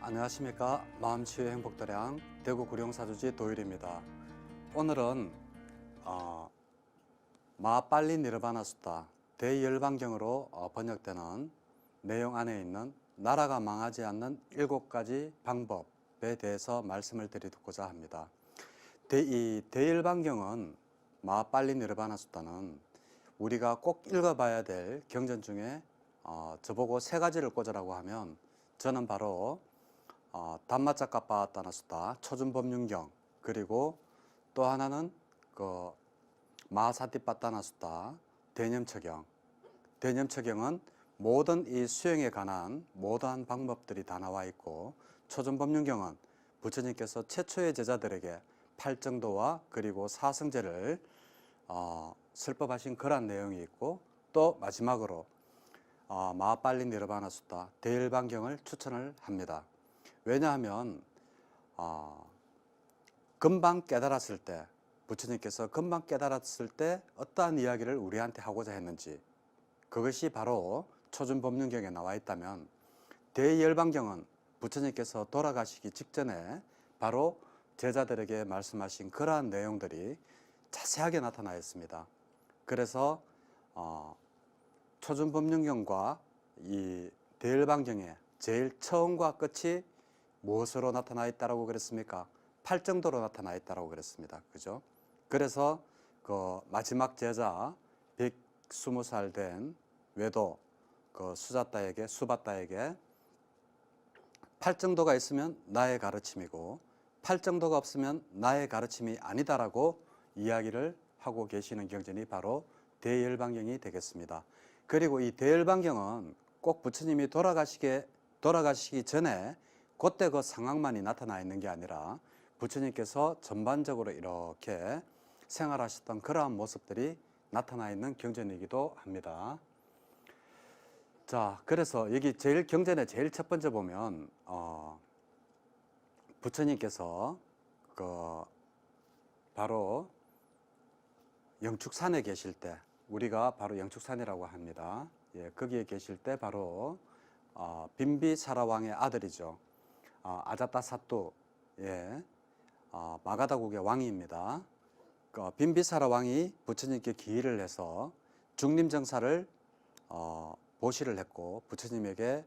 안녕하십니까. 마음치유 행복도량 대구 구룡사주지 도일입니다. 오늘은 마빨리 니르바나 수다 대열반경으로 번역되는 내용 안에 있는 나라가 망하지 않는 7가지 방법에 대해서 말씀을 드리고자 합니다. 이 대열반경은 마빨리 니르바나 수다는 우리가 꼭 읽어봐야 될 경전 중에 저보고 3가지를 꽂으라고 하면 저는 바로 담마짜까빠따나수다 초준법륜경, 그리고 또 하나는 그 마사티빠따나수다 대념처경. 대념처경은 모든 이 수행에 관한 모든 방법들이 다 나와 있고, 초준법륜경은 부처님께서 최초의 제자들에게 팔정도와 그리고 사성제를 설법하신 그런 내용이 있고, 또 마지막으로 마빨리 니르바나 수다 대일반경을 추천을 합니다. 왜냐하면 금방 깨달았을 때, 부처님께서 금방 깨달았을 때 어떠한 이야기를 우리한테 하고자 했는지, 그것이 바로 초준법륜경에 나와 있다면, 대열반경은 부처님께서 돌아가시기 직전에 바로 제자들에게 말씀하신 그러한 내용들이 자세하게 나타나 있습니다. 그래서 초준법륜경과 이 대열반경의 제일 처음과 끝이 무엇으로 나타나 있다라고 그랬습니까? 팔정도로 나타나 있다라고 그랬습니다. 그죠? 그래서 그 마지막 제자 120살 된 외도 그 수바따에게 팔정도가 있으면 나의 가르침이고, 팔정도가 없으면 나의 가르침이 아니다라고 이야기를 하고 계시는 경전이 바로 대열반경이 되겠습니다. 그리고 이 대열반경은 꼭 부처님이 돌아가시기 전에 그때 그 상황만이 나타나 있는 게 아니라 부처님께서 전반적으로 이렇게 생활하셨던 그러한 모습들이 나타나 있는 경전이기도 합니다. 자, 그래서 여기 경전의 제일 첫 번째 보면 부처님께서 바로 영축산에 계실 때, 우리가 바로 영축산이라고 합니다. 예, 거기에 계실 때 바로 빈비사라왕의 아들이죠. 아자타사뚜, 마가다국의 왕입니다. 빈비사라 왕이 부처님께 기의를 해서 중림정사를 보시를 했고, 부처님에게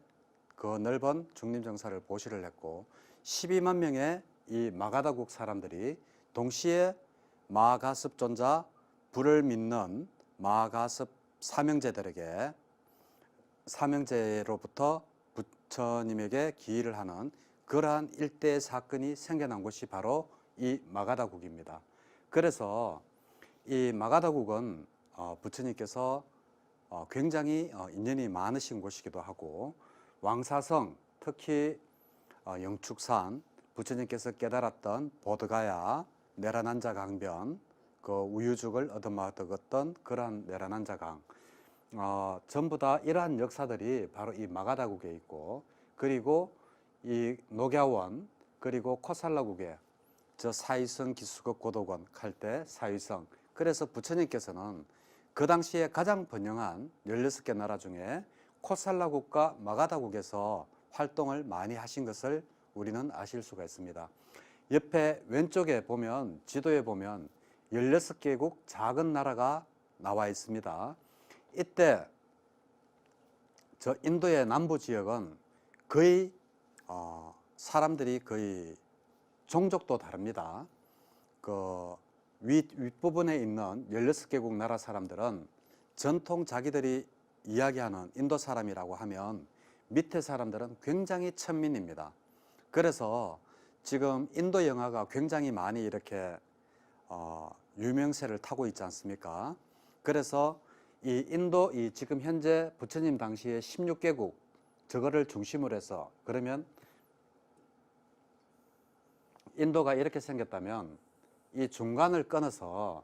그 넓은 중림정사를 보시를 했고, 12만 명의 이 마가다국 사람들이 동시에 마가습존자 불을 믿는 마가습 사명제들에게 사명제로부터 부처님에게 기의를 하는 그러한 일대의 사건이 생겨난 곳이 바로 이 마가다국입니다. 그래서 이 마가다국은 부처님께서 굉장히 인연이 많으신 곳이기도 하고, 왕사성, 특히 영축산, 부처님께서 깨달았던 보드가야, 내라난자 강변, 그 우유죽을 얻어먹었던 그러한 내라난자 강, 전부 다 이러한 역사들이 바로 이 마가다국에 있고, 그리고 이 녹야원, 그리고 코살라국에 저 사위성 기수급 고도권 칼때 사위성, 그래서 부처님께서는 그 당시에 가장 번영한 16개 나라 중에 코살라국과 마가다국에서 활동을 많이 하신 것을 우리는 아실 수가 있습니다. 옆에 왼쪽에 보면, 지도에 보면 16개국 작은 나라가 나와 있습니다. 이때 저 인도의 남부 지역은 거의 사람들이 거의 종족도 다릅니다. 그 윗부분에 있는 16개국 나라 사람들은 전통 자기들이 이야기하는 인도 사람이라고 하면, 밑에 사람들은 굉장히 천민입니다. 그래서 지금 인도 영화가 굉장히 많이 이렇게 유명세를 타고 있지 않습니까? 그래서 이 인도, 지금 현재 부처님 당시에 16개국, 저거를 중심으로 해서, 그러면 인도가 이렇게 생겼다면 이 중간을 끊어서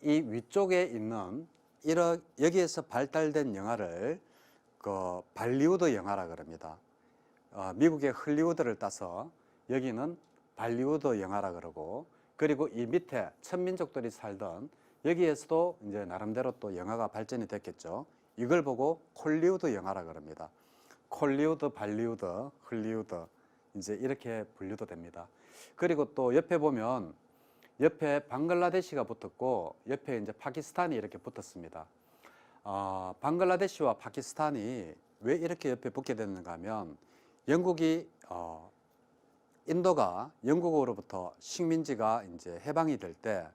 이 위쪽에 있는 여기에서 발달된 영화를 그 발리우드 영화라 그럽니다. 미국의 헐리우드를 따서 여기는 발리우드 영화라 그러고, 그리고 이 밑에 천민족들이 살던 여기에서도 이제 나름대로 또 영화가 발전이 됐겠죠. 이걸 보고 콜리우드 영화라 그럽니다. 콜리우드, 발리우드, 헐리우드, 이제 이렇게 분류도 됩니다. 그리고 또 옆에 보면 옆에 방글라데시가 붙었고 옆에 이제 파키스탄이 이렇게 붙었습니다. 방글라데시와 파키스탄이 왜 이렇게 옆에 붙게 됐는가 하면 영국이 인도가 영국으로부터 식민지가 이제 해방이 될 때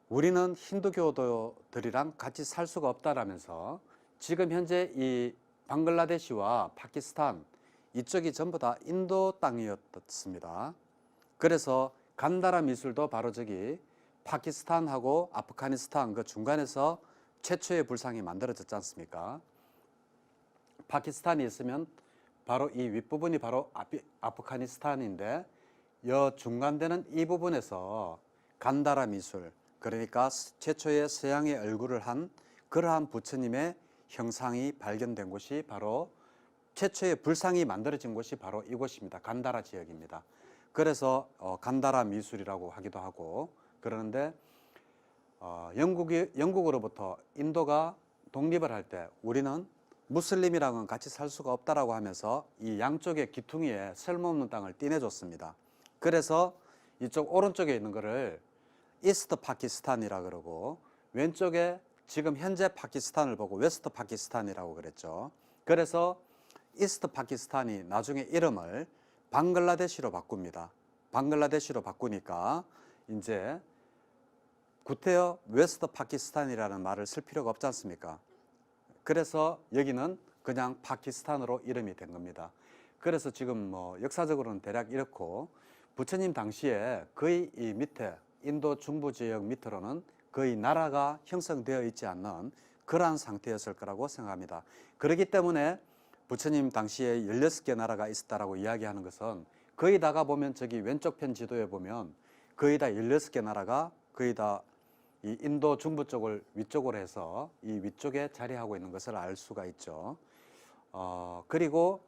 우리는 힌두교도들이랑 같이 살 수가 없다라면서 지금 현재 이 방글라데시와 파키스탄 이쪽이 전부 다 인도 땅이었습니다. 그래서 간다라 미술도 바로 저기 파키스탄하고 아프가니스탄 그 중간에서 최초의 불상이 만들어졌지 않습니까? 파키스탄이 있으면 바로 이 윗부분이 바로 아프가니스탄인데 여 중간되는 이 부분에서 간다라 미술, 그러니까 최초의 서양의 얼굴을 한 그러한 부처님의 형상이 발견된 곳이 바로 최초의 불상이 만들어진 곳이 바로 이곳입니다. 간다라 지역입니다. 그래서 간다라 미술이라고 하기도 하고 그러는데 영국으로부터 인도가 독립을 할 때 우리는 무슬림이랑은 같이 살 수가 없다라고 하면서 이 양쪽의 기퉁이에 쓸모없는 땅을 떼내줬습니다. 그래서 이쪽 오른쪽에 있는 거를 이스트 파키스탄이라 그러고 왼쪽에 지금 현재 파키스탄을 보고 웨스트 파키스탄이라고 그랬죠. 그래서 이스트 파키스탄이 나중에 이름을 방글라데시로 바꿉니다. 방글라데시로 바꾸니까 이제 구태여 웨스트 파키스탄이라는 말을 쓸 필요가 없지 않습니까? 그래서 여기는 그냥 파키스탄으로 이름이 된 겁니다. 그래서 지금 뭐 역사적으로는 대략 이렇고 부처님 당시에 거의 이 밑에 인도 중부 지역 밑으로는 거의 나라가 형성되어 있지 않는 그러한 상태였을 거라고 생각합니다. 그렇기 때문에 부처님 당시에 16개 나라가 있었다라고 이야기하는 것은 거의 다가 보면 저기 왼쪽 편 지도에 보면 거의 다 16개 나라가 거의 다 이 인도 중부 쪽을 위쪽으로 해서 이 위쪽에 자리하고 있는 것을 알 수가 있죠. 그리고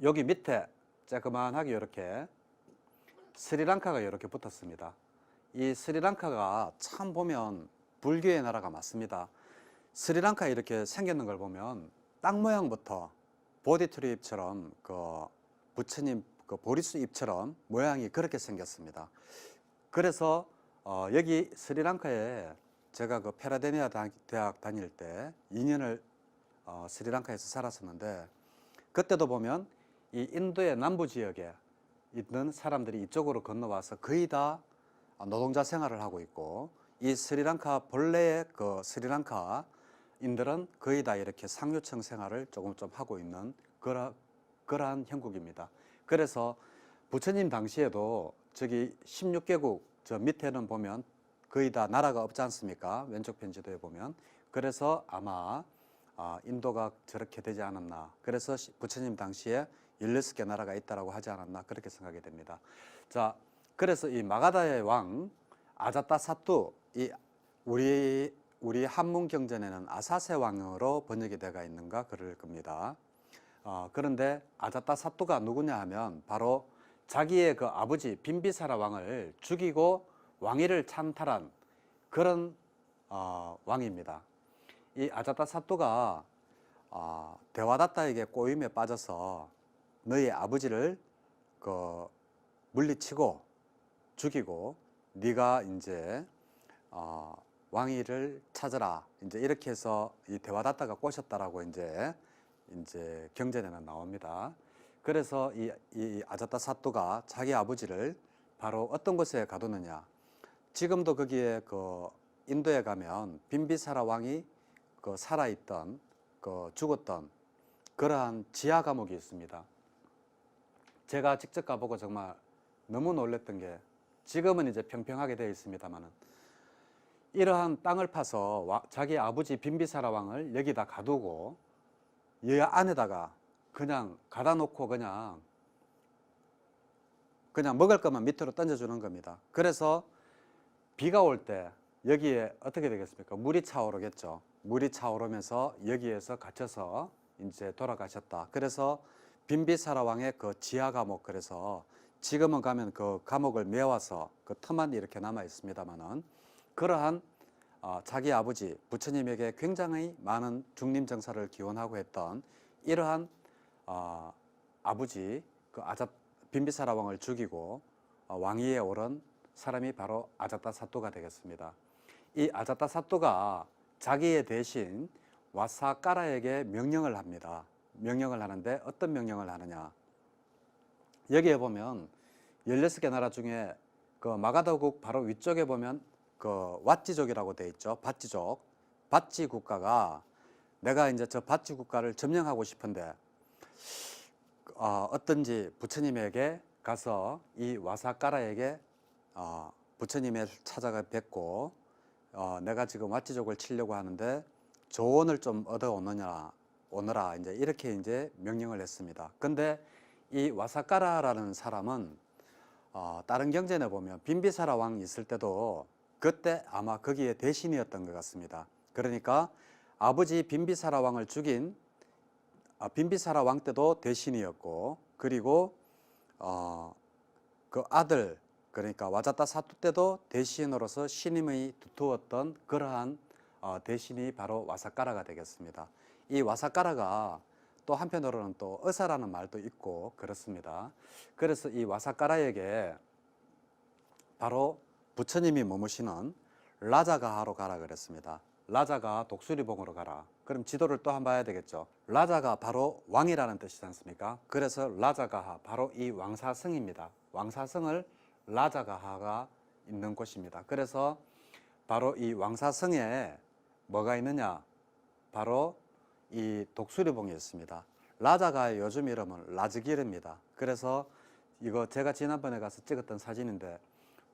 여기 밑에 조그만하게 이렇게 스리랑카가 이렇게 붙었습니다. 이 스리랑카가 참 보면 불교의 나라가 맞습니다. 스리랑카 이렇게 생겼는 걸 보면 땅 모양부터 보디트리 잎처럼 그 부처님 그 보리수 잎처럼 모양이 그렇게 생겼습니다. 그래서 여기 스리랑카에 제가 그 페라데니아 대학 다닐 때 2년을 스리랑카에서 살았었는데 그때도 보면 이 인도의 남부 지역에 있는 사람들이 이쪽으로 건너와서 거의 다 노동자 생활을 하고 있고 이 스리랑카 본래의 그 스리랑카인들은 거의 다 이렇게 상류층 생활을 조금 좀 하고 있는 그러한 형국입니다. 그래서 부처님 당시에도 저기 16개국 저 밑에는 보면 거의 다 나라가 없지 않습니까? 왼쪽 편 지도에 보면. 그래서 아마 인도가 저렇게 되지 않았나. 그래서 부처님 당시에 16개 나라가 있다라고 하지 않았나 그렇게 생각이 됩니다. 자, 그래서 이 마가다의 왕 아자타사투 이 우리 한문 경전에는 아사세 왕으로 번역이 되어 있는가 그럴 겁니다. 그런데 아자타사투가 누구냐 하면 바로 자기의 그 아버지 빈비사라 왕을 죽이고 왕위를 찬탈한 그런 왕입니다. 이 아자타사투가 데와다타에게 꼬임에 빠져서 너희 아버지를 그 물리치고 죽이고 네가 이제 왕위를 찾아라 이제 이렇게 해서 이 데와다타가 꼬셨다라고 이제 경전에는 나옵니다. 그래서 이 아자타사투가 자기 아버지를 바로 어떤 곳에 가두느냐. 지금도 거기에 그 인도에 가면 빈비사라 왕이 그 살아있던 그 죽었던 그러한 지하 감옥이 있습니다. 제가 직접 가보고 정말 너무 놀랐던 게 지금은 이제 평평하게 되어 있습니다만은 이러한 땅을 파서 자기 아버지 빈비사라 왕을 여기다 가두고 이 안에다가 그냥 가다 놓고 그냥 먹을 것만 밑으로 던져주는 겁니다. 그래서 비가 올 때 여기에 어떻게 되겠습니까? 물이 차오르겠죠. 물이 차오르면서 여기에서 갇혀서 이제 돌아가셨다. 그래서 빈비사라 왕의 그 지하 감옥, 그래서 지금은 가면 그 감옥을 메워서 그 틈만 이렇게 남아 있습니다만은 그러한 자기 아버지 부처님에게 굉장히 많은 중림 정사를 기원하고 했던 이러한 아버지 그 빈비사라 왕을 죽이고 왕위에 오른 사람이 바로 아자타사토가 되겠습니다. 이 아자타사토가 자기의 대신 와사까라에게 명령을 합니다. 명령을 하는데 어떤 명령을 하느냐. 여기에 보면 16개 나라 중에 그 마가다국 바로 위쪽에 보면 그 왓지족이라고 되어 있죠. 밧지족. 밧지 국가가 내가 이제 저 밧지 국가를 점령하고 싶은데 어떤지 부처님에게 가서 이 와사까라에게 부처님을 찾아가 뵙고 내가 지금 왓지족을 치려고 하는데 조언을 좀 오너라 이제 이렇게 이제 명령을 했습니다. 근데 이 와사까라라는 사람은 다른 경전에 보면 빈비사라 왕이 있을 때도 그때 아마 거기에 대신이었던 것 같습니다. 그러니까 아버지 빈비사라 왕을 죽인 빈비사라 왕 때도 대신이었고, 그리고 그 아들 그러니까 와자타사토 때도 대신으로서 신임이 두터웠던 그러한 대신이 바로 와사까라가 되겠습니다. 이 와사까라가 또 한편으로는 또 의사라는 말도 있고 그렇습니다. 그래서 이 와사까라에게 바로 부처님이 머무시는 라자가하로 가라 그랬습니다. 라자가 독수리봉으로 가라. 그럼 지도를 또 한번 봐야 되겠죠. 라자가 바로 왕이라는 뜻이지 않습니까? 그래서 라자가하 바로 이 왕사성입니다. 왕사성을 라자가하가 있는 곳입니다. 그래서 바로 이 왕사성에 뭐가 있느냐? 바로 이 독수리봉이 있습니다. 라자가의 요즘 이름은 라즈길입니다. 그래서 이거 제가 지난번에 가서 찍었던 사진인데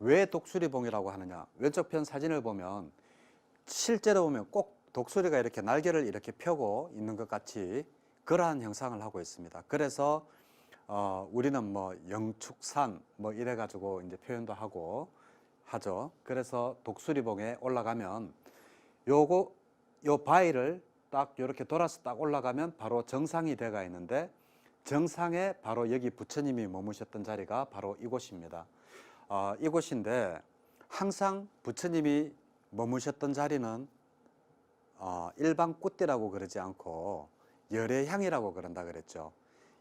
왜 독수리봉이라고 하느냐? 왼쪽 편 사진을 보면 실제로 보면 꼭 독수리가 이렇게 날개를 이렇게 펴고 있는 것 같이 그러한 형상을 하고 있습니다. 그래서 우리는 뭐 영축산 뭐 이래 가지고 이제 표현도 하고 하죠. 그래서 독수리봉에 올라가면 요 바위를 딱 이렇게 돌아서 딱 올라가면 바로 정상이 돼가 있는데 정상에 바로 여기 부처님이 머무셨던 자리가 바로 이곳입니다. 이곳인데 항상 부처님이 머무셨던 자리는 일반 꽃띠라고 그러지 않고 열애향이라고 그런다 그랬죠.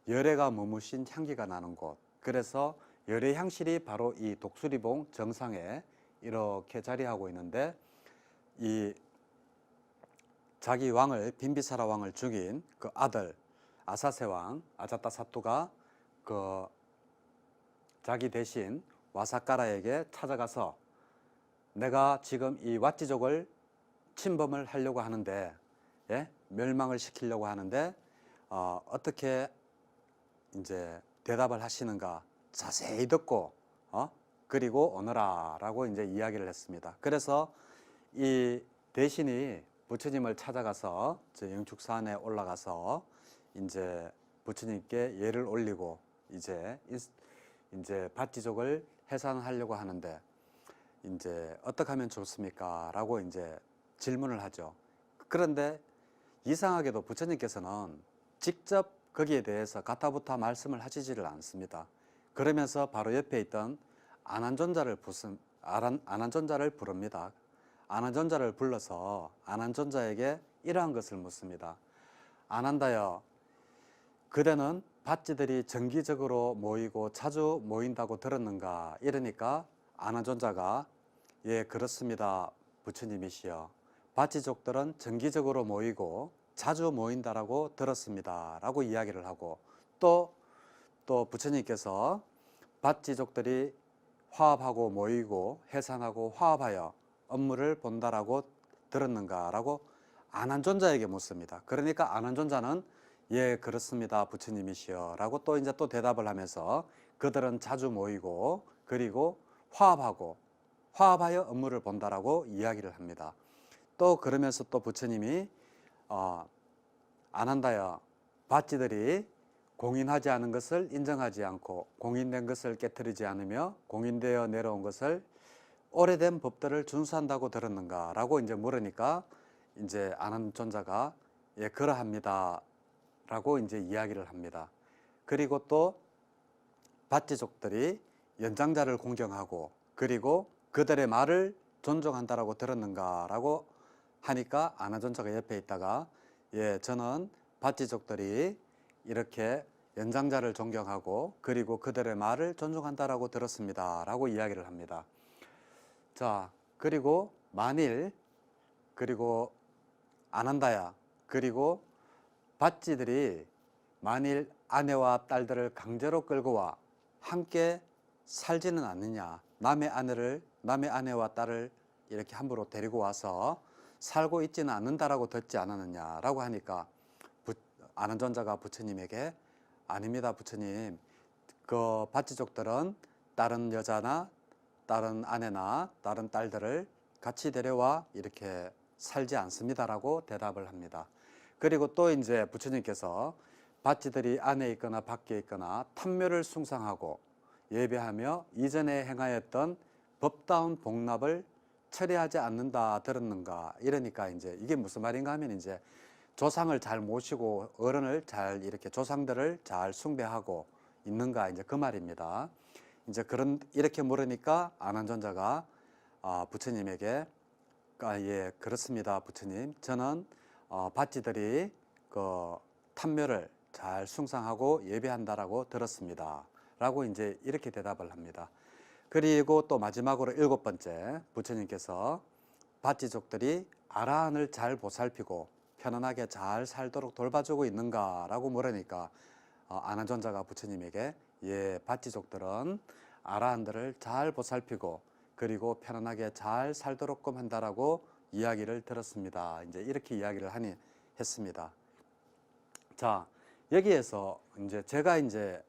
열애가 머무신 향기가 나는 곳. 그래서 열애향실이 바로 이 독수리봉 정상에 이렇게 자리하고 있는데 이 자기 왕을 빈비사라 왕을 죽인 그 아들 아사세 왕 아자타사토가 그 자기 대신 와사까라에게 찾아가서 내가 지금 이 왓지족을 침범을 하려고 하는데 멸망을 시키려고 하는데 어떻게 이제 대답을 하시는가 자세히 듣고 그리고 오너라라고 이제 이야기를 했습니다. 그래서 이 대신이 부처님을 찾아가서 저 영축산에 올라가서 이제 부처님께 예를 올리고 이제 밧지족을 해산하려고 하는데 이제 어떻게 하면 좋습니까? 라고 이제 질문을 하죠. 그런데 이상하게도 부처님께서는 직접 거기에 대해서 가타부타 말씀을 하시지를 않습니다. 그러면서 바로 옆에 있던 아난존자를 부릅니다. 아난존자를 불러서 아난존자에게 이러한 것을 묻습니다. 아난다여, 그대는 밧지들이 정기적으로 모이고 자주 모인다고 들었는가? 이러니까 아난존자가 예, 그렇습니다. 부처님이시여. 밧지족들은 정기적으로 모이고 자주 모인다라고 들었습니다. 라고 이야기를 하고 또 부처님께서 밧지족들이 화합하고 모이고 해산하고 화합하여 업무를 본다라고 들었는가? 라고 아난존자에게 묻습니다. 그러니까 아난존자는 예, 그렇습니다. 부처님이시여. 라고 또 이제 또 대답을 하면서 그들은 자주 모이고 그리고 화합하여 업무를 본다라고 이야기를 합니다. 또 그러면서 또 부처님이 아난다여, 밧지들이 공인하지 않은 것을 인정하지 않고 공인된 것을 깨뜨리지 않으며 공인되어 내려온 것을 오래된 법들을 준수한다고 들었는가? 라고 이제 물으니까 이제 아난존자가 예, 그러합니다. 라고 이제 이야기를 합니다. 그리고 또 밧지족들이 연장자를 공경하고 그리고 그들의 말을 존중한다라고 들었는가? 라고 하니까 아난존자가 옆에 있다가 예, 저는 밧지족들이 이렇게 연장자를 존경하고 그리고 그들의 말을 존중한다라고 들었습니다. 라고 이야기를 합니다. 자, 그리고 만일 그리고 안 한다야. 그리고 밭쥐들이 만일 아내와 딸들을 강제로 끌고 와 함께 살지는 않느냐. 남의 아내와 딸을 이렇게 함부로 데리고 와서 살고 있지는 않는다라고 듣지 않았느냐라고 하니까 아난존자가 부처님에게 아닙니다, 부처님. 그 밭쥐족들은 다른 여자나 다른 아내나 다른 딸들을 같이 데려와 이렇게 살지 않습니다라고 대답을 합니다. 그리고 또 이제 부처님께서 밭쥐들이 안에 있거나 밖에 있거나 탐묘를 숭상하고 예배하며 이전에 행하였던 법다운 복납을 처리하지 않는다 들었는가. 이러니까 이제 이게 무슨 말인가 하면 이제 조상을 잘 모시고 어른을 잘 이렇게 조상들을 잘 숭배하고 있는가 이제 그 말입니다. 이제 이렇게 물으니까 아난존자가 부처님에게 예, 그렇습니다, 부처님. 저는 밭쥐들이 그 탐묘를 잘 숭상하고 예배한다라고 들었습니다. 라고 이제 이렇게 대답을 합니다. 그리고 또 마지막으로 7번째 부처님께서 밭쥐족들이 아라한을 잘 보살피고 편안하게 잘 살도록 돌봐주고 있는가라고 물으니까 아난존자가 부처님에게 예, 밭쥐족들은 아라한들을 잘 보살피고 그리고 편안하게 잘 살도록끔 한다라고 이야기를 들었습니다. 이제 이렇게 이야기를 했습니다. 자, 여기에서 이제 제가 이제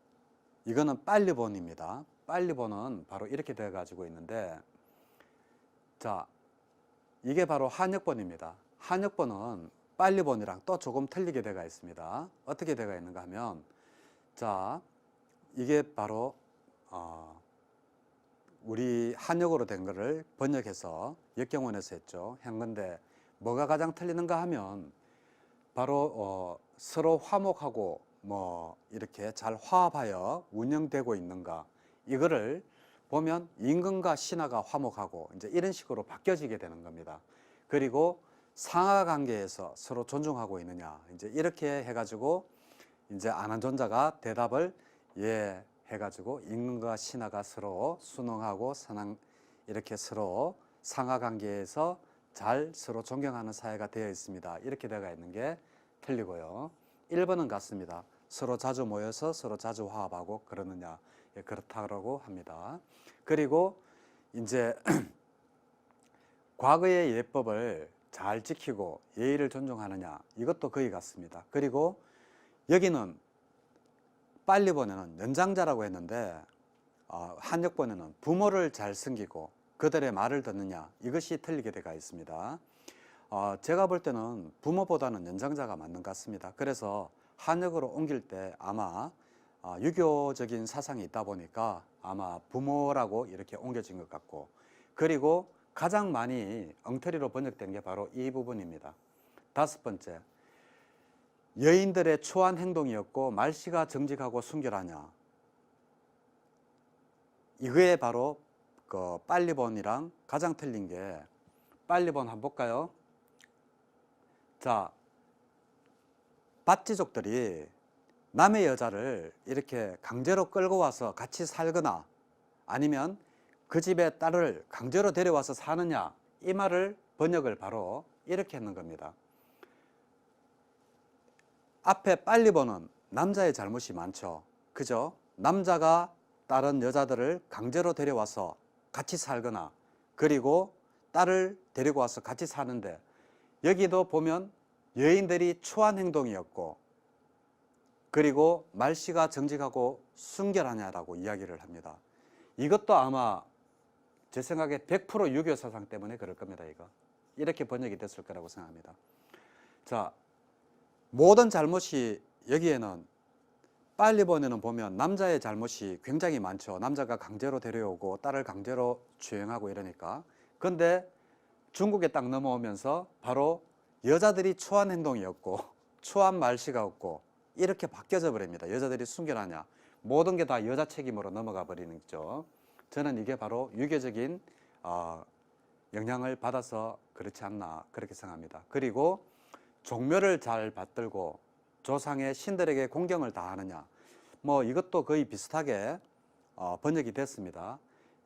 이거는 빨리본입니다. 빨리본은 바로 이렇게 되어 가지고 있는데, 자, 이게 바로 한역본입니다. 한역본은 빨리본이랑 또 조금 틀리게 되어 있습니다. 어떻게 되어 있는가 하면, 자, 이게 바로 우리 한역으로 된 거를 번역해서 역경원에서 했죠. 한 건데 뭐가 가장 틀리는가 하면 바로 서로 화목하고 뭐 이렇게 잘 화합하여 운영되고 있는가, 이거를 보면 임금과 신하가 화목하고 이제 이런 식으로 바뀌어지게 되는 겁니다. 그리고 상하 관계에서 서로 존중하고 있느냐, 이제 이렇게 해가지고 이제 아난존자가 대답을 예 해가지고 임금과 신하가 서로 순응하고 이렇게 서로 상하 관계에서 잘 서로 존경하는 사회가 되어 있습니다. 이렇게 되어 있는 게 틀리고요. 1번은 같습니다. 서로 자주 모여서 서로 자주 화합하고 그러느냐, 예, 그렇다고 합니다. 그리고 이제 과거의 예법을 잘 지키고 예의를 존중하느냐, 이것도 거의 같습니다. 그리고 여기는 빨리본에는 연장자라고 했는데 한역본에는 부모를 잘 섬기고 그들의 말을 듣느냐, 이것이 틀리게 되어 있습니다. 제가 볼 때는 부모보다는 연장자가 맞는 것 같습니다. 그래서 한역으로 옮길 때 아마 유교적인 사상이 있다 보니까 아마 부모라고 이렇게 옮겨진 것 같고, 그리고 가장 많이 엉터리로 번역된 게 바로 이 부분입니다. 5번째, 여인들의 초한 행동이었고 말씨가 정직하고 순결하냐, 이거에 바로 그 빨리본이랑 가장 틀린 게, 빨리본 한번 볼까요? 자, 밭쥐족들이 남의 여자를 이렇게 강제로 끌고 와서 같이 살거나 아니면 그 집에 딸을 강제로 데려와서 사느냐, 이 말을 번역을 바로 이렇게 했는 겁니다. 앞에 빨리본은 남자의 잘못이 많죠. 그죠? 남자가 다른 여자들을 강제로 데려와서 같이 살거나 그리고 딸을 데리고 와서 같이 사는데, 여기도 보면 여인들이 초한 행동이었고 그리고 말씨가 정직하고 순결하냐라고 이야기를 합니다. 이것도 아마 제 생각에 100% 유교 사상 때문에 그럴 겁니다. 이렇게 번역이 됐을 거라고 생각합니다. 자, 모든 잘못이 여기에는 빨리본에는 보면 남자의 잘못이 굉장히 많죠. 남자가 강제로 데려오고 딸을 강제로 주행하고 이러니까. 근데 중국에 딱 넘어오면서 바로 여자들이 초한 행동이었고 초한 말씨가 없고 이렇게 바뀌어져 버립니다. 여자들이 순결하냐, 모든 게 다 여자 책임으로 넘어가 버리는 거죠. 저는 이게 바로 유교적인 영향을 받아서 그렇지 않나, 그렇게 생각합니다. 그리고 종묘를 잘 받들고 조상의 신들에게 공경을 다하느냐, 뭐 이것도 거의 비슷하게 번역이 됐습니다.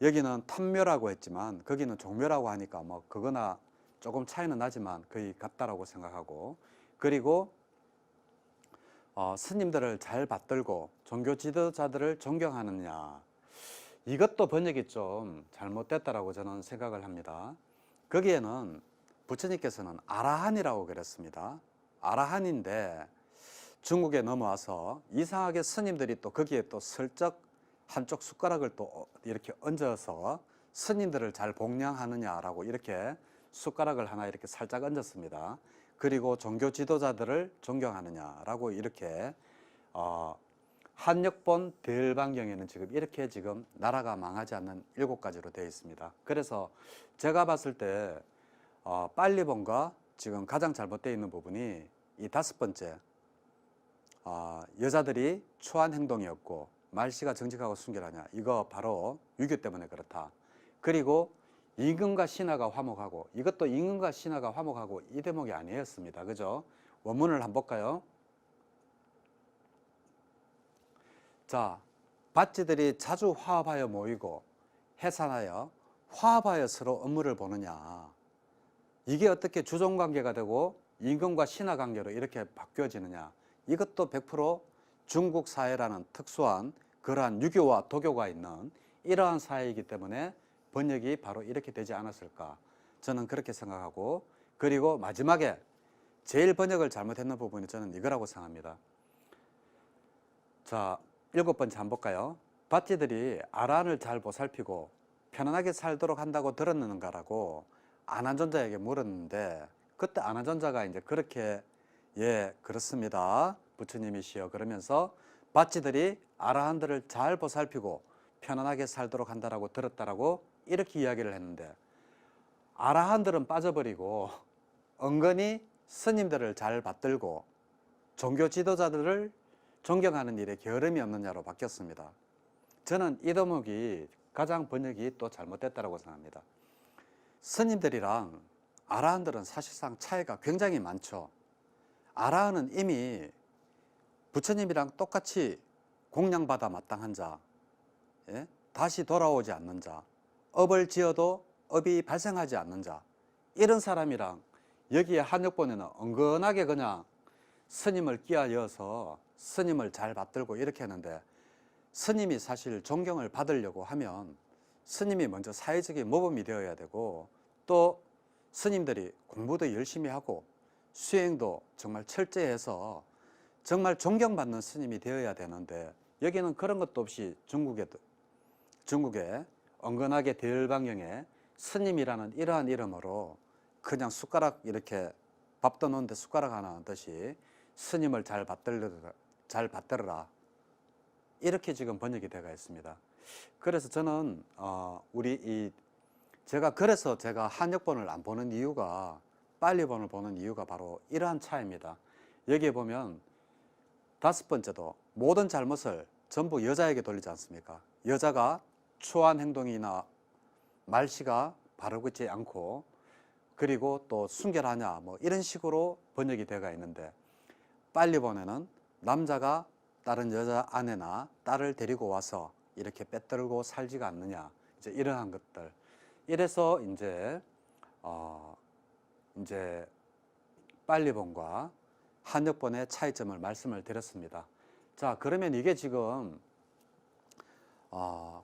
여기는 탐묘라고 했지만 거기는 종묘라고 하니까 뭐 그거나 조금 차이는 나지만 거의 같다라고 생각하고, 그리고 스님들을 잘 받들고 종교 지도자들을 존경하느냐, 이것도 번역이 좀 잘못됐다라고 저는 생각을 합니다. 거기에는 부처님께서는 아라한이라고 그랬습니다. 아라한인데 중국에 넘어와서 이상하게 스님들이 또 거기에 또 슬쩍 한쪽 숟가락을 또 이렇게 얹어서 스님들을 잘 복량하느냐라고 이렇게 숟가락을 하나 이렇게 살짝 얹었습니다. 그리고 종교 지도자들을 존경하느냐라고 이렇게 한역본 대열반경에는 지금 나라가 망하지 않는 7가지로 되어 있습니다. 그래서 제가 봤을 때 빨리본과 지금 가장 잘못되어 있는 부분이 이 5번째, 여자들이 초한 행동이었고 말씨가 정직하고 순결하냐, 이거 바로 유교 때문에 그렇다. 그리고 임금과 신하가 화목하고, 이것도 임금과 신하가 화목하고 이 대목이 아니었습니다. 그죠? 원문을 한번 볼까요? 자, 밭지들이 자주 화합하여 모이고 해산하여 화합하여 서로 업무를 보느냐, 이게 어떻게 주종관계가 되고 임금과 신하 관계로 이렇게 바뀌어지느냐, 이것도 100% 중국 사회라는 특수한 그러한 유교와 도교가 있는 이러한 사회이기 때문에 번역이 바로 이렇게 되지 않았을까, 저는 그렇게 생각하고, 그리고 마지막에 제일 번역을 잘못했는 부분이 저는 이거라고 생각합니다. 자, 7번째 한번 볼까요? 밭지들이 아란을 잘 보살피고 편안하게 살도록 한다고 들었는가라고 아난존자에게 물었는데, 그때 아난존자가 이제 그렇게, 예, 그렇습니다, 부처님이시여, 그러면서 밭지들이 아라한들을 잘 보살피고 편안하게 살도록 한다라고 들었다라고 이렇게 이야기를 했는데, 아라한들은 빠져버리고 은근히 스님들을 잘 받들고 종교 지도자들을 존경하는 일에 게으름이 없느냐로 바뀌었습니다. 저는 이 대목이 가장 번역이 또 잘못됐다고 생각합니다. 스님들이랑 아라한들은 사실상 차이가 굉장히 많죠. 아라한은 이미 부처님이랑 똑같이 공양받아 마땅한 자, 예? 다시 돌아오지 않는 자, 업을 지어도 업이 발생하지 않는 자, 이런 사람이랑 여기에 한역본에는 은근하게 그냥 스님을 끼어여서 스님을 잘 받들고 이렇게 하는데, 스님이 사실 존경을 받으려고 하면 스님이 먼저 사회적인 모범이 되어야 되고, 또 스님들이 공부도 열심히 하고 수행도 정말 철저해서 정말 존경받는 스님이 되어야 되는데, 여기는 그런 것도 없이 중국에 은근하게 대열방경에 스님이라는 이러한 이름으로 그냥 숟가락 이렇게 밥 떠놓는데 숟가락 하나 하듯이 스님을 잘 받들어라, 이렇게 지금 번역이 되어 있습니다. 그래서 저는 제가 한역본을 안 보는 이유가, 빨리본을 보는 이유가 바로 이러한 차이입니다. 여기에 보면 5번째도 모든 잘못을 전부 여자에게 돌리지 않습니까? 여자가 초한 행동이나 말씨가 바르고 있지 않고, 그리고 또 순결하냐, 뭐 이런 식으로 번역이 되어 있는데, 빨리본에는 남자가 다른 여자 아내나 딸을 데리고 와서 이렇게 빼뜨리고 살지가 않느냐, 이제 이러한 것들. 이래서 이제 빨리본과 한역본의 차이점을 말씀을 드렸습니다. 자, 그러면 이게 지금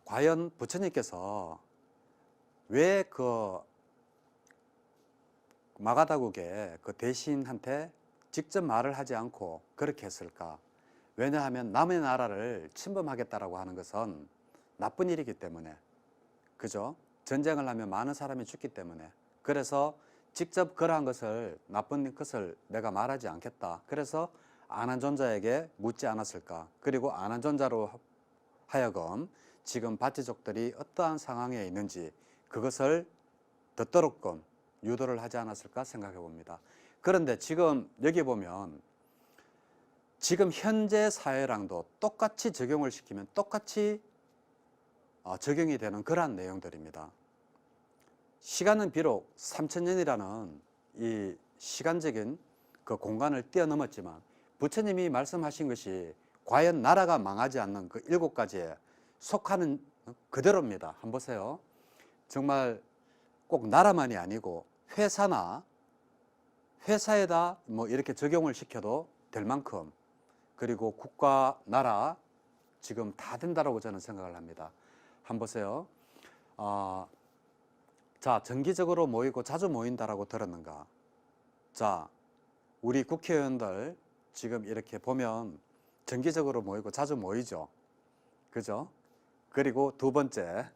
과연 부처님께서 왜 그 마가다국의 그 대신한테 직접 말을 하지 않고 그렇게 했을까? 왜냐하면 남의 나라를 침범하겠다라고 하는 것은 나쁜 일이기 때문에, 그죠? 전쟁을 하면 많은 사람이 죽기 때문에, 그래서 직접 그러한 것을, 나쁜 것을 내가 말하지 않겠다, 그래서 아난존자에게 묻지 않았을까? 그리고 아난존자로 하여금 지금 밭지족들이 어떠한 상황에 있는지 그것을 듣도록끔 유도를 하지 않았을까 생각해 봅니다. 그런데 지금 여기 보면 지금 현재 사회랑도 똑같이 적용을 시키면 똑같이 적용이 되는 그러한 내용들입니다. 시간은 비록 3000년이라는 이 시간적인 그 공간을 뛰어넘었지만 부처님이 말씀하신 것이 과연 나라가 망하지 않는 그 7가지에 속하는 그대로입니다. 한번 보세요. 정말 꼭 나라만이 아니고 회사에다 뭐 이렇게 적용을 시켜도 될 만큼, 그리고 국가, 나라 지금 다 된다라고 저는 생각을 합니다. 한번 보세요. 자, 정기적으로 모이고 자주 모인다라고 들었는가? 자, 우리 국회의원들 지금 이렇게 보면 정기적으로 모이고 자주 모이죠. 그죠? 그리고 두 번째,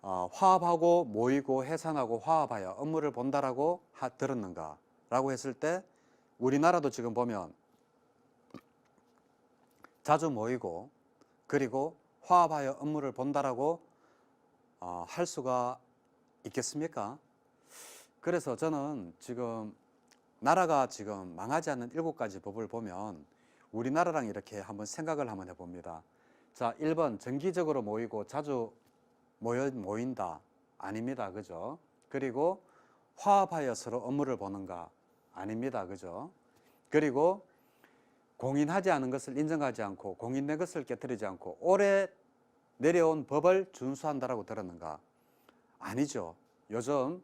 화합하고 모이고 해산하고 화합하여 업무를 본다라고 들었는가? 라고 했을 때 우리나라도 지금 보면 자주 모이고 그리고 화합하여 업무를 본다라고 할 수가 있겠습니까? 그래서 저는 지금 나라가 지금 망하지 않는 7가지 법을 보면 우리나라랑 이렇게 한번 생각을 한번 해봅니다. 자, 1번 정기적으로 모이고 자주 모인다. 아닙니다. 그죠? 그리고 화합하여 서로 업무를 보는가? 아닙니다. 그죠? 그리고 공인하지 않은 것을 인정하지 않고 공인된 것을 깨뜨리지 않고 오래 내려온 법을 준수한다라고 들었는가? 아니죠. 요즘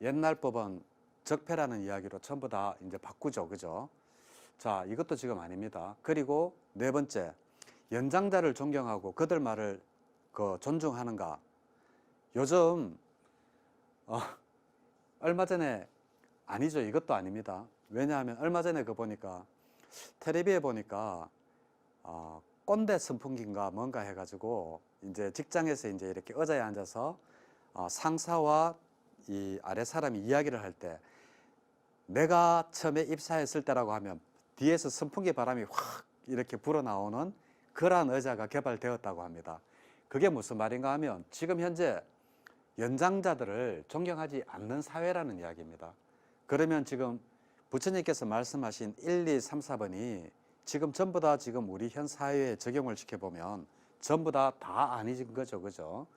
옛날 법은 적폐라는 이야기로 전부 다 이제 바꾸죠. 그죠? 자, 이것도 지금 아닙니다. 그리고 네 번째, 연장자를 존경하고 그들 말을 존중하는가? 요즘 얼마 전에 아니죠. 이것도 아닙니다. 왜냐하면 얼마 전에 보니까 텔레비에 보니까 꼰대 선풍기인가 뭔가 해가지고 이제 직장에서 이제 이렇게 의자에 앉아서 상사와 이 아래 사람이 이야기를 할 때 내가 처음에 입사했을 때라고 하면 뒤에서 선풍기 바람이 확 이렇게 불어나오는 그러한 의자가 개발되었다고 합니다. 그게 무슨 말인가 하면 지금 현재 연장자들을 존경하지 않는 사회라는 이야기입니다. 그러면 지금 부처님께서 말씀하신 1, 2, 3, 4번이 지금 전부 다 지금 우리 현 사회에 적용을 시켜보면 전부 다 아니진 거죠. 그죠?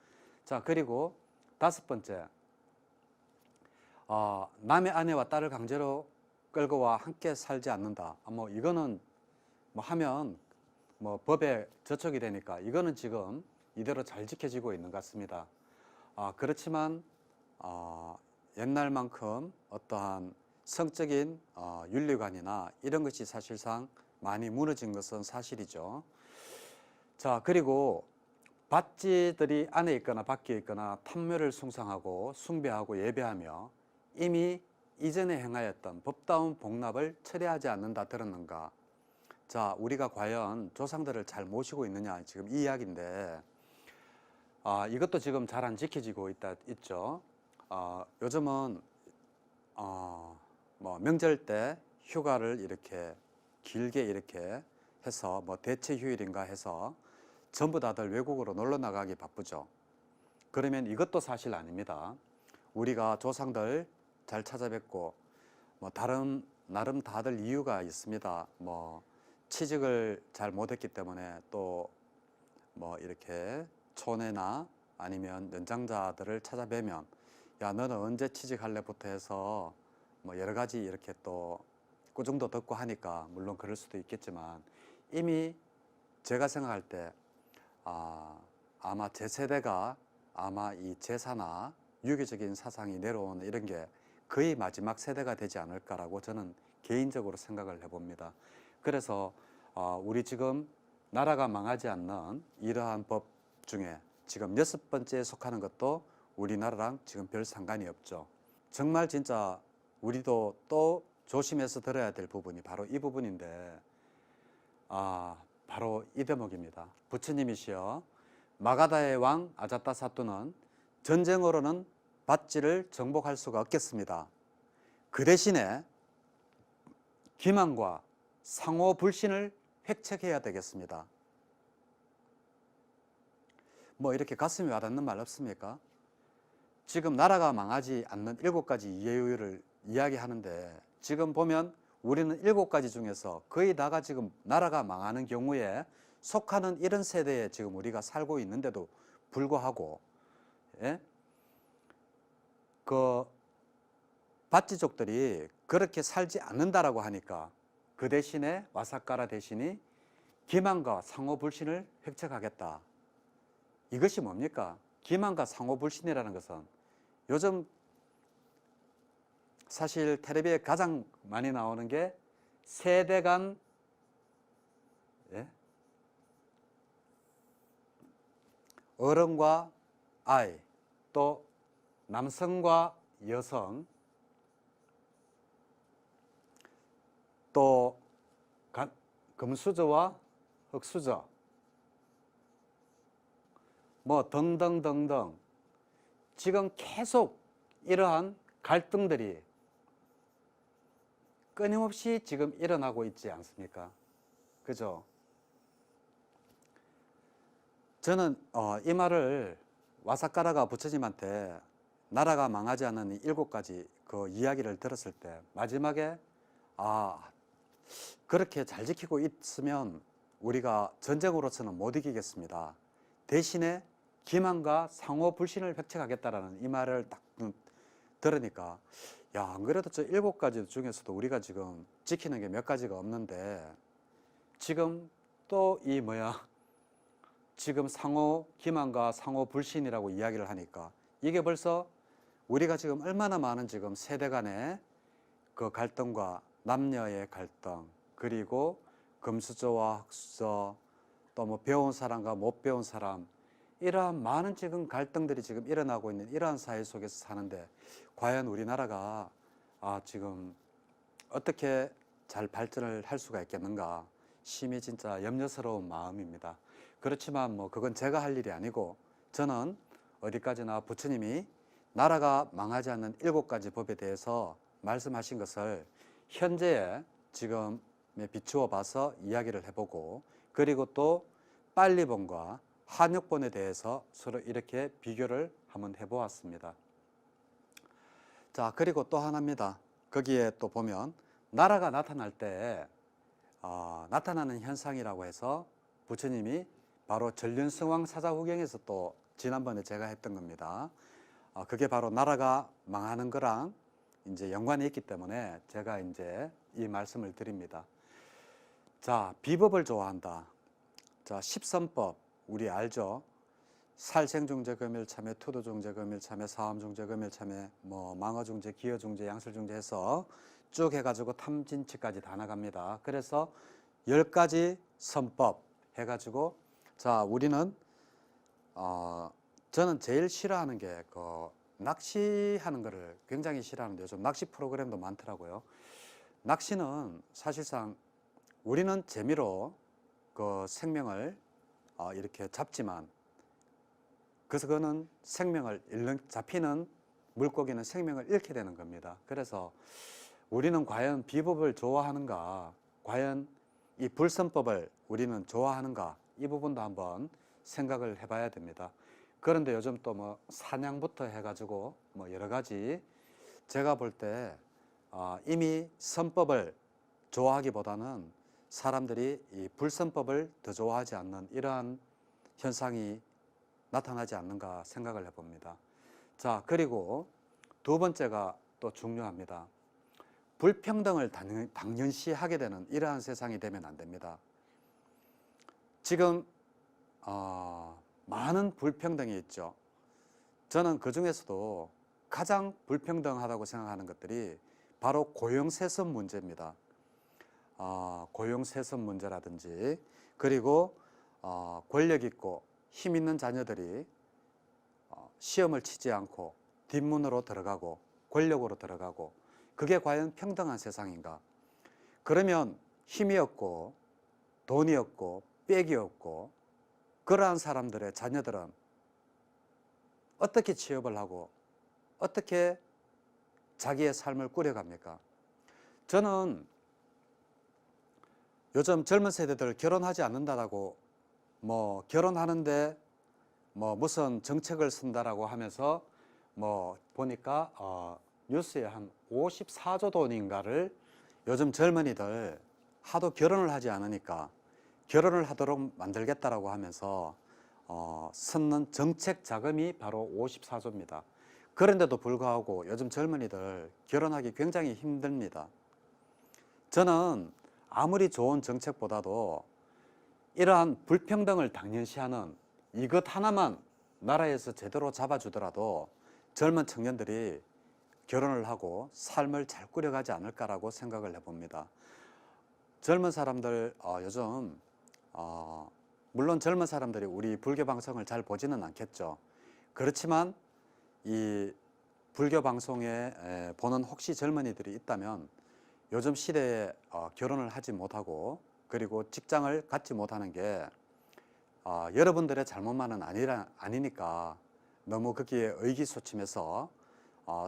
자, 그리고 5번째, 남의 아내와 딸을 강제로 끌고 와 함께 살지 않는다. 뭐 이거는 뭐 하면 뭐 법에 저촉이 되니까 이거는 지금 이대로 잘 지켜지고 있는 것 같습니다. 그렇지만 옛날만큼 어떠한 성적인 윤리관이나 이런 것이 사실상 많이 무너진 것은 사실이죠. 자, 그리고 밭지들이 안에 있거나 밖에 있거나 탐묘를 숭상하고 숭배하고 예배하며 이미 이전에 행하였던 법다운 복납을 철회하지 않는다 들었는가? 자, 우리가 과연 조상들을 잘 모시고 있느냐 지금 이 이야기인데 이것도 지금 잘 안 지켜지고 있죠. 요즘은 뭐 명절 때 휴가를 이렇게 길게 이렇게 해서 뭐 대체 휴일인가 해서 전부 다들 외국으로 놀러 나가기 바쁘죠. 그러면 이것도 사실 아닙니다. 우리가 조상들 잘 찾아뵙고 뭐 나름 다들 이유가 있습니다. 뭐 취직을 잘 못했기 때문에 또 뭐 이렇게 촌에나 아니면 연장자들을 찾아뵈면 야, 너는 언제 취직할래부터 해서 뭐 여러 가지 이렇게 또 꾸중도 듣고 하니까 물론 그럴 수도 있겠지만 이미 제가 생각할 때 아마 제 세대가 아마 이 제사나 유교적인 사상이 내려오는 이런 게 거의 마지막 세대가 되지 않을까라고 저는 개인적으로 생각을 해봅니다. 그래서 우리 지금 나라가 망하지 않는 이러한 법 중에 지금 6번째에 속하는 것도 우리나라랑 지금 별 상관이 없죠. 정말 진짜 우리도 또 조심해서 들어야 될 부분이 바로 이 부분인데 바로 이 대목입니다. 부처님이시여 마가다의 왕 아자타사투는 전쟁으로는 밭지를 정복할 수가 없겠습니다. 그 대신에 기만과 상호 불신을 획책해야 되겠습니다. 뭐 이렇게 가슴이 와닿는 말 없습니까? 지금 나라가 망하지 않는 7가지 이유를 이야기하는데 지금 보면 우리는 7가지 중에서 거의 다가 지금 나라가 망하는 경우에 속하는 이런 세대에 지금 우리가 살고 있는데도 불구하고 그 밭지족들이 그렇게 살지 않는다라고 하니까 그 대신에 와사카라 대신이 기만과 상호불신을 획책하겠다. 이것이 뭡니까? 기만과 상호불신이라는 것은 요즘 사실 텔레비에 가장 많이 나오는 게 세대 간, 예? 어른과 아이, 또 남성과 여성, 또 금수저와 흙수저, 뭐 등등등등 지금 계속 이러한 갈등들이 끊임없이 지금 일어나고 있지 않습니까? 그죠? 저는 이 말을 와사카라가 부처님한테 나라가 망하지 않는 이 7가지 그 이야기를 들었을 때 마지막에 그렇게 잘 지키고 있으면 우리가 전쟁으로서는 못 이기겠습니다. 대신에 기만과 상호불신을 획책하겠다라는 이 말을 딱 들으니까 안 그래도 저 7가지 중에서도 우리가 지금 지키는 게 몇 가지가 없는데 지금 또 지금 기만과 상호불신이라고 이야기를 하니까 이게 벌써 우리가 지금 얼마나 많은 지금 세대 간의 그 갈등과 남녀의 갈등, 그리고 금수저와 흑수저, 또 뭐 배운 사람과 못 배운 사람, 이러한 많은 지금 갈등들이 지금 일어나고 있는 이러한 사회 속에서 사는데 과연 우리나라가 지금 어떻게 잘 발전을 할 수가 있겠는가 심히 진짜 염려스러운 마음입니다. 그렇지만 뭐 그건 제가 할 일이 아니고 저는 어디까지나 부처님이 나라가 망하지 않는 7가지 법에 대해서 말씀하신 것을 현재의 지금에 비추어 봐서 이야기를 해보고, 그리고 또 빨리본과 한역본에 대해서 서로 이렇게 비교를 한번 해보았습니다. 자, 그리고 또 하나입니다. 거기에 또 보면 나라가 나타날 때 나타나는 현상이라고 해서 부처님이 바로 전륜성왕 사자후경에서 또 지난번에 제가 했던 겁니다. 그게 바로 나라가 망하는 거랑 이제 연관이 있기 때문에 제가 이제 이 말씀을 드립니다. 자, 비법을 좋아한다. 자, 13법 우리 알죠? 살생중재, 금일참회, 투도중재, 금일참회, 사암중재, 금일참회, 뭐 망어중재, 기어중재, 양설중재 해서 쭉 해가지고 탐진치까지 다 나갑니다. 그래서 10가지 선법 해가지고 자, 우리는 저는 제일 싫어하는 게 낚시하는 거를 굉장히 싫어하는데 요즘 낚시 프로그램도 많더라고요. 낚시는 사실상 우리는 재미로 그 생명을 이렇게 잡지만 그래서 그거는 잡히는 물고기는 생명을 잃게 되는 겁니다. 그래서 우리는 과연 비법을 좋아하는가, 과연 이 불선법을 우리는 좋아하는가, 이 부분도 한번 생각을 해봐야 됩니다. 그런데 요즘 또 뭐 사냥부터 해가지고 뭐 여러 가지 제가 볼 때 이미 선법을 좋아하기보다는 사람들이 이 불선법을 더 좋아하지 않는 이러한 현상이 나타나지 않는가 생각을 해봅니다. 자, 그리고 두 번째가 또 중요합니다. 불평등을 당연시하게 되는 이러한 세상이 되면 안 됩니다. 지금 많은 불평등이 있죠. 저는 그 중에서도 가장 불평등하다고 생각하는 것들이 바로 고용세습 문제입니다. 고용세습 문제라든지, 그리고 권력 있고 힘 있는 자녀들이 시험을 치지 않고 뒷문으로 들어가고 권력으로 들어가고, 그게 과연 평등한 세상인가? 그러면 힘이 없고 돈이 없고 빽이 없고 그러한 사람들의 자녀들은 어떻게 취업을 하고 어떻게 자기의 삶을 꾸려갑니까? 저는 요즘 젊은 세대들 결혼하지 않는다라고 뭐 결혼하는데 뭐 무슨 정책을 쓴다라고 하면서 뭐 보니까 뉴스에 한 54조 돈인가를 요즘 젊은이들 하도 결혼을 하지 않으니까 결혼을 하도록 만들겠다라고 하면서 쓰는 정책 자금이 바로 54조입니다. 그런데도 불구하고 요즘 젊은이들 결혼하기 굉장히 힘듭니다. 저는 아무리 좋은 정책보다도 이러한 불평등을 당연시하는 이것 하나만 나라에서 제대로 잡아주더라도 젊은 청년들이 결혼을 하고 삶을 잘 꾸려가지 않을까라고 생각을 해봅니다. 젊은 사람들 요즘 물론 젊은 사람들이 우리 불교 방송을 잘 보지는 않겠죠. 그렇지만 이 불교 방송에 보는 혹시 젊은이들이 있다면 요즘 시대에 결혼을 하지 못하고 그리고 직장을 갖지 못하는 게 여러분들의 잘못만은 아니니까 너무 거기에 의기소침해서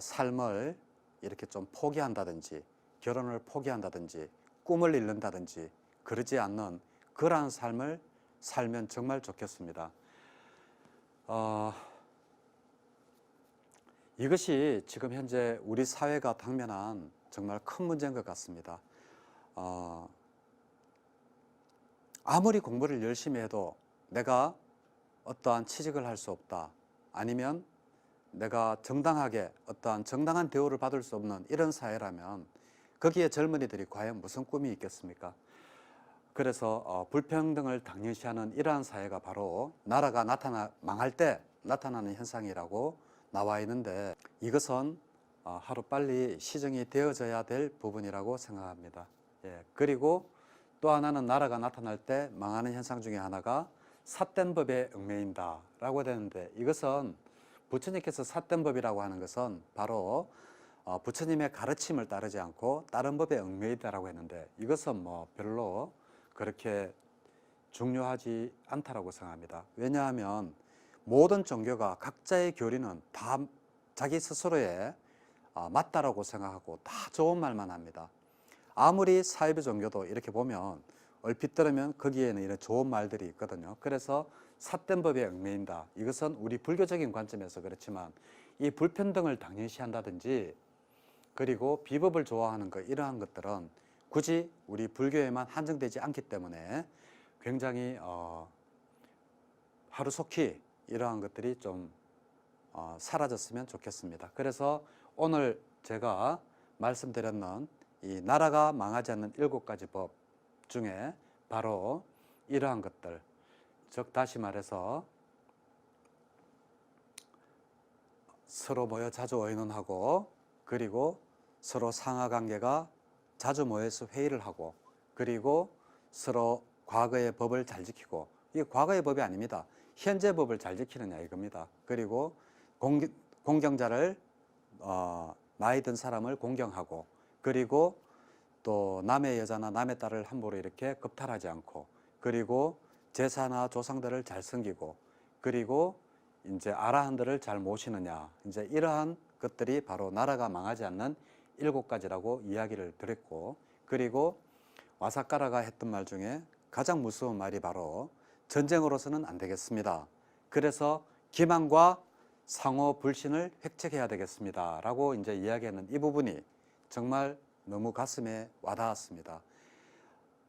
삶을 이렇게 좀 포기한다든지 결혼을 포기한다든지 꿈을 잃는다든지 그러지 않는 그러한 삶을 살면 정말 좋겠습니다. 이것이 지금 현재 우리 사회가 당면한 정말 큰 문제인 것 같습니다. 아무리 공부를 열심히 해도 내가 어떠한 취직을 할 수 없다. 아니면 내가 정당하게 어떠한 정당한 대우를 받을 수 없는 이런 사회라면 거기에 젊은이들이 과연 무슨 꿈이 있겠습니까? 그래서 불평등을 당연시하는 이러한 사회가 바로 나라가 망할 때 나타나는 현상이라고 나와 있는데 이것은 하루빨리 시정이 되어져야 될 부분이라고 생각합니다. 예, 그리고 또 하나는 나라가 나타날 때 망하는 현상 중에 하나가 삿된 법에 얽매인다 라고 되는데 이것은 부처님께서 삿된 법이라고 하는 것은 바로 부처님의 가르침을 따르지 않고 다른 법에 얽매이다라고 했는데 이것은 뭐 별로 그렇게 중요하지 않다라고 생각합니다. 왜냐하면 모든 종교가 각자의 교리는 다 자기 스스로에 맞다라고 생각하고 다 좋은 말만 합니다. 아무리 사이비 종교도 이렇게 보면 얼핏 들으면 거기에는 이런 좋은 말들이 있거든요. 그래서 삿된 법에 얽매인다. 이것은 우리 불교적인 관점에서 그렇지만 이 불평등을 당연시한다든지 그리고 비법을 좋아하는 것 이러한 것들은 굳이 우리 불교에만 한정되지 않기 때문에 굉장히 하루속히 이러한 것들이 좀 사라졌으면 좋겠습니다. 그래서 오늘 제가 말씀드렸는 이 나라가 망하지 않는 7가지 법 중에 바로 이러한 것들, 즉 다시 말해서 서로 모여 자주 의논하고 그리고 서로 상하관계가 자주 모여서 회의를 하고 그리고 서로 과거의 법을 잘 지키고 이게 과거의 법이 아닙니다. 현재 법을 잘 지키느냐 이겁니다. 그리고 공경자를 나이 든 사람을 공경하고 그리고 또 남의 여자나 남의 딸을 함부로 이렇게 겁탈하지 않고 그리고 제사나 조상들을 잘 섬기고 그리고 이제 아라한들을 잘 모시느냐 이제 이러한 것들이 바로 나라가 망하지 않는 7가지라고 이야기를 드렸고 그리고 와사카라가 했던 말 중에 가장 무서운 말이 바로 전쟁으로서는 안 되겠습니다. 그래서 기만과 상호 불신을 획책해야 되겠습니다. 라고 이제 이야기하는 이 부분이 정말 너무 가슴에 와닿았습니다.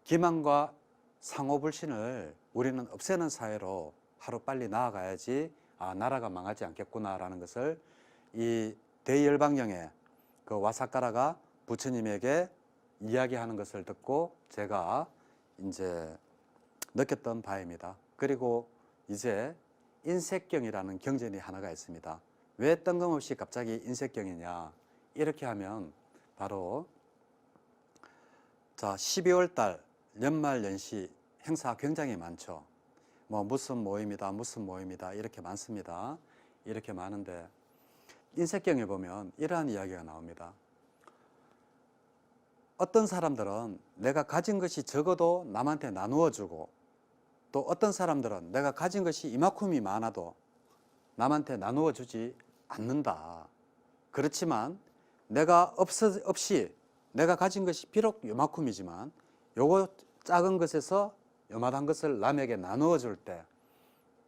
기만과 상호 불신을 우리는 없애는 사회로 하루빨리 나아가야지 나라가 망하지 않겠구나라는 것을 이 대열방경의 그 와사카라가 부처님에게 이야기하는 것을 듣고 제가 이제 느꼈던 바입니다. 그리고 이제 인색경이라는 경전이 하나가 있습니다. 왜 뜬금없이 갑자기 인색경이냐 이렇게 하면 바로 자 12월 달 연말 연시 행사 굉장히 많죠. 뭐 무슨 모임이다 이렇게 많습니다. 이렇게 많은데 인색경에 보면 이러한 이야기가 나옵니다. 어떤 사람들은 내가 가진 것이 적어도 남한테 나누어 주고 또 어떤 사람들은 내가 가진 것이 이만큼이 많아도 남한테 나누어 주지 않는다. 그렇지만 내가 없이 내가 가진 것이 비록 요만큼이지만 요거 작은 것에서 요만한 것을 남에게 나누어 줄 때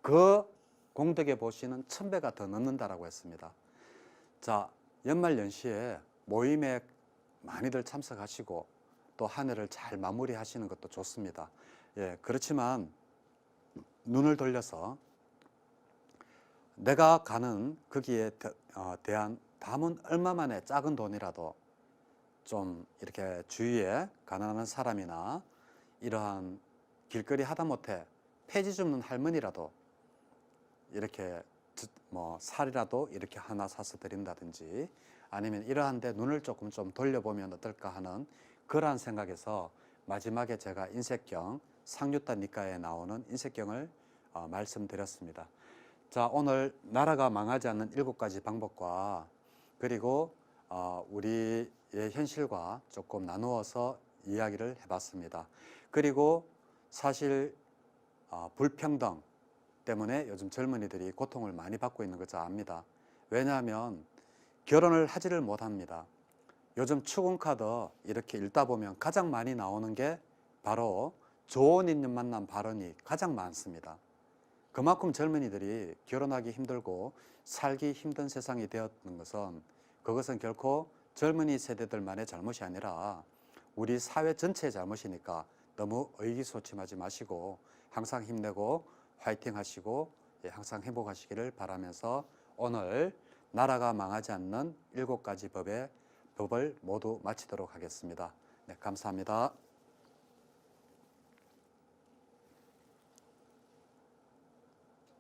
그 공덕의 보시는 1000배가 더 넘는다라고 했습니다. 자, 연말 연시에 모임에 많이들 참석하시고 또 한 해를 잘 마무리하시는 것도 좋습니다. 예, 그렇지만 눈을 돌려서 내가 가는 거기에 대한 담은 얼마만의 작은 돈이라도 좀 이렇게 주위에 가난한 사람이나 이러한 길거리 하다못해 폐지 줍는 할머니라도 이렇게 뭐 살이라도 이렇게 하나 사서 드린다든지 아니면 이러한데 눈을 조금 좀 돌려보면 어떨까 하는 그러한 생각에서 마지막에 제가 인색경 상류단 니까에 나오는 인색경을 말씀드렸습니다. 자, 오늘 나라가 망하지 않는 7가지 방법과 그리고 우리의 현실과 조금 나누어서 이야기를 해봤습니다. 그리고 사실 불평등 때문에 요즘 젊은이들이 고통을 많이 받고 있는 것을 압니다. 왜냐하면 결혼을 하지를 못합니다. 요즘 추궁카드 이렇게 읽다 보면 가장 많이 나오는 게 바로 좋은 인연 만남 발언이 가장 많습니다. 그만큼 젊은이들이 결혼하기 힘들고 살기 힘든 세상이 되었는 것은 그것은 결코 젊은이 세대들만의 잘못이 아니라 우리 사회 전체의 잘못이니까 너무 의기소침하지 마시고 항상 힘내고 화이팅 하시고 항상 행복하시기를 바라면서 오늘 나라가 망하지 않는 7가지 법을 모두 마치도록 하겠습니다. 네, 감사합니다.